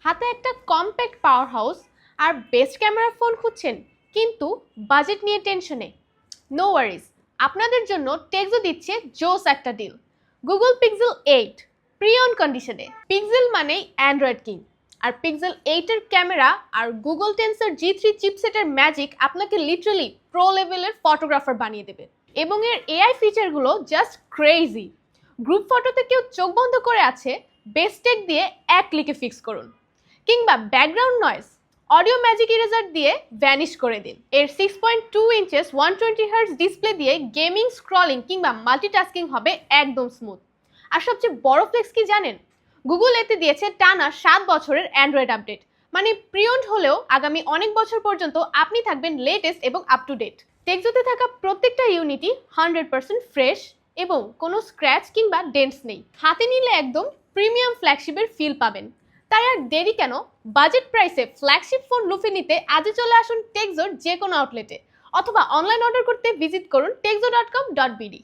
হাতে একটা compact power house আর best camera phone খুঁজছেন, কিন্তু বাজেট নিয়ে টেনশনে? নো ওয়ারিজ, আপনাদের জন্য টেকজো দিচ্ছে জোস একটা deal. Google Pixel 8 pre owned কন্ডিশনে। পিক্সেল মানেই অ্যান্ড্রয়েড কিং, আর পিক্সেল 8 এর ক্যামেরা আর গুগল টেন্সর G3 চিপসেটের ম্যাজিক আপনাকে লিটারালি প্রো লেভেলের ফটোগ্রাফার বানিয়ে দেবে। এবং এর এআই ফিচারগুলো জাস্ট ক্রেজি। গ্রুপ ফটোতে কেউ চোখ বন্ধ করে আছে, বেস্ট টেক দিয়ে এক ক্লিকে ফিক্স করুন। কিংবা background noise audio magic eraser দিয়ে ভ্যানিশ করে দিন। এর 6.2 ইঞ্চেস 120 হার্টজ ডিসপ্লে দিয়ে গেমিং, স্ক্রলিং কিংবা মাল্টিটাস্কিং হবে একদম স্মুথ। আর সবচেয়ে বড় ফ্লেক্স কি জানেন? গুগল এতে দিয়েছে টানা 7 বছরের অ্যান্ড্রয়েড আপডেট। মানে প্রিয়ন্ড হলেও আগামী অনেক বছর পর্যন্ত আপনি থাকবেন লেটেস্ট এবং আপ টু ডেট। টেকজোতে থাকা প্রত্যেকটা ইউনিটই 100% ফ্রেশ এবং কোনো স্ক্র্যাচ কিংবা ডেন্টস নেই। হাতে নিলে একদম প্রিমিয়াম ফ্ল্যাগশিপের ফিল পাবেন। তাই আর দেরি কেন? বাজেট প্রাইসে ফ্ল্যাগশিপ ফোন লুফে নিতে আজই চলে আসুন টেকজোর যে কোনো আউটলেটে, অথবা অনলাইন অর্ডার করতে ভিজিট করুন tekzo.com.bd।